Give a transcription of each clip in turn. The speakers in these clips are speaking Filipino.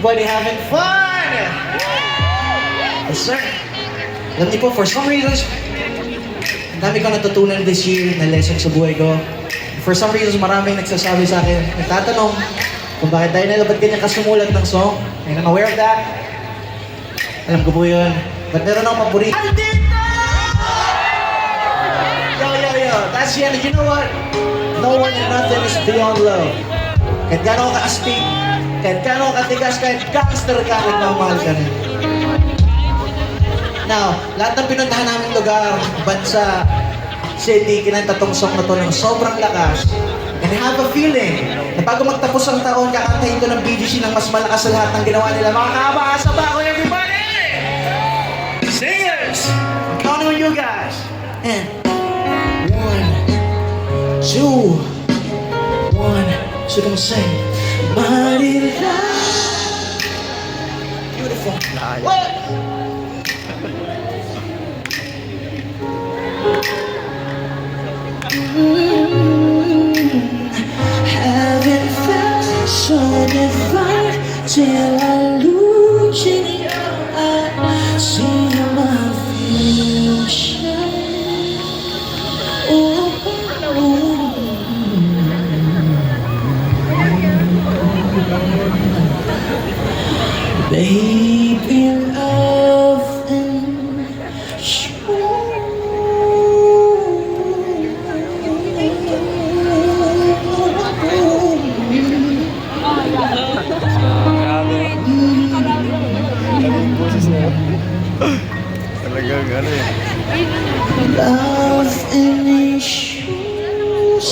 everybody having fun? Yes, sir. Alam niyo po, for some reasons, ang dami ko natutunan this year na lesson sa buhay ko. For some reasons, maraming nagsasabi sa akin, nagtatanong kung bakit tayo nila, ba't ganyan kasumulat ng song? And I'm aware of that. Alam ko po yun. But meron akong paborito. Andito! Yo. That's the end. You know what? No one and nothing is beyond love. Kahit gano'n ka astig, kahit gano'n ka tigas, kahit gangster ka, nagmamahal ka rin. Now, lahat ng pinuntahan naming lugar, bansa, city, kinanta tong song na to ng sobrang lakas. And I have a feeling na bago magtapos ang taon, kakantahin ko ng BGC ng mas malakas sa lahat ng ginawa nila. Mga kaabasa ba ako, everybody? Singers! I'm counting on you guys. And 1, 2, 1. So gonna sing Manila. Beautiful. What? Haven't felt so divine till I look in your eyes, see my future. Baby, love and Talagang ano eh. love and issues.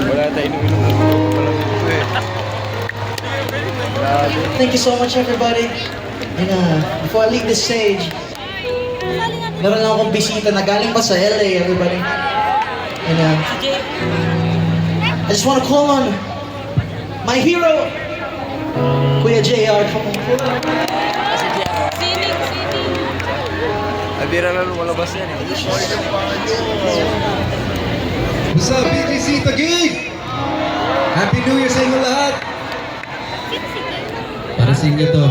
Wala tayo inuminom. Thank you so much, everybody. And before I leave the stage, meron lang akong bisita na galing pa sa LA, everybody. And I just want to call on my hero, Kuya JR. Come on. Abira na lumalabas yan eh. What's up, BGC Taguig? Happy New Year sa inyo lahat! Para sa inyo to.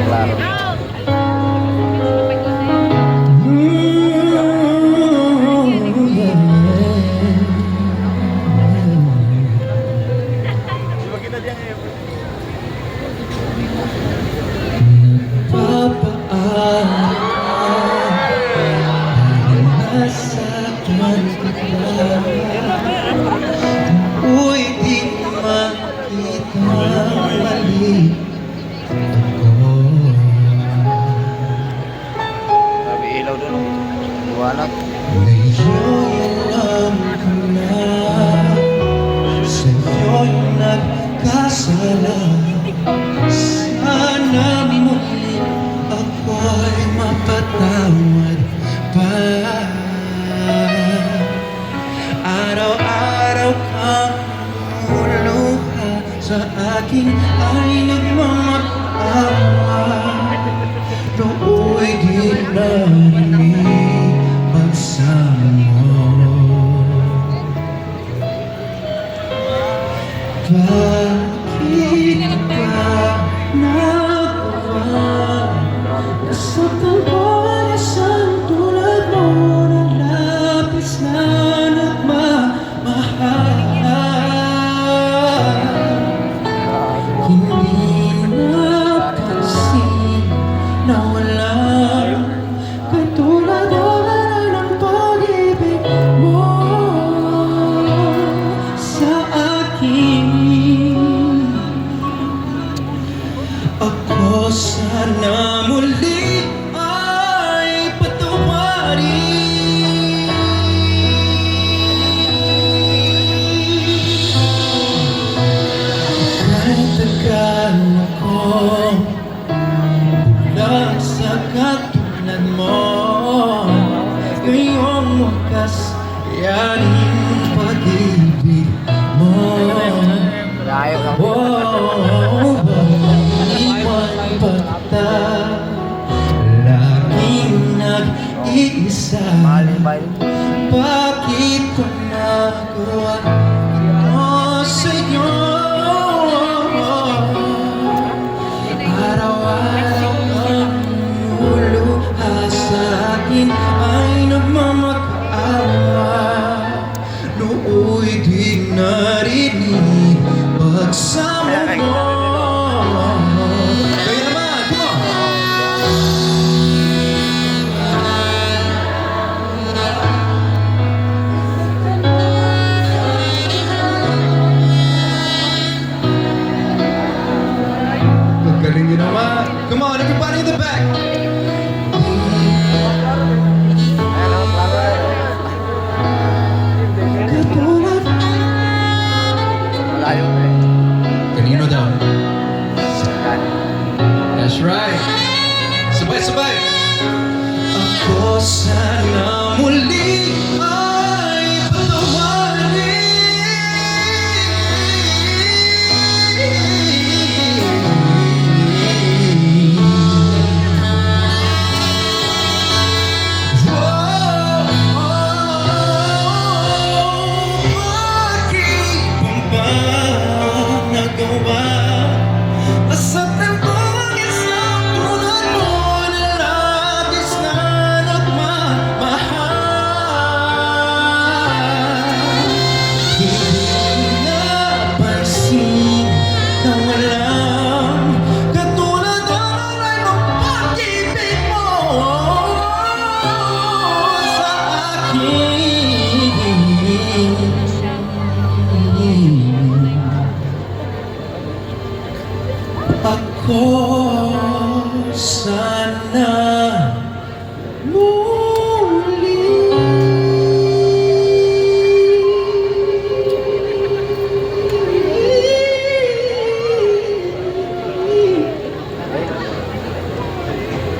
Klaro. Uy, di makita mali ako. Sabi ilaw doon. Buwanag. Ngayon alam ko na sa'yo'y nagkasala. Sana muli ako'y mapatawad pa. Araw-araw kang lumuluha sa akin ay nagmamatawa. Nooy di narinig pagsama mo. Bakit ba nagawa nasaktan ko na isang tulad mo na labis na nagmamahal? Hindi napansin na wala katulad ng pag-ibig mo sa akin. Ako sana muli ay patawarin. Kahit tagal ako bulag sa katulad mo, ngayong wakas yaring pag-ibig mo. Ayaw ka. Iwan pa kita Galing din naman. Come on, everybody in the back. Katulad Malayo na eh. Kanino daw? Yan. That's right. Sabay-sabay. ako sana muli ay Masaktan ko ang isang tulad mo na labis na nagmamahal. Hindi napansin na walang katulad ng ay pag-ibig mo sa akin. Ako sana muli.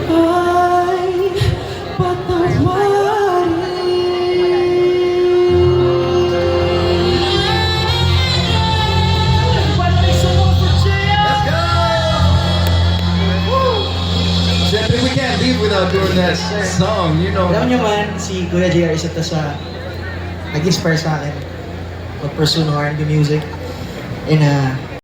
Ay Let's go! Siyempre, we can't leave without doing that song, you know. Alam nyo man, si Kuya JR isa to sa nag-inspire sa akin mag-pursue ng R&B music. And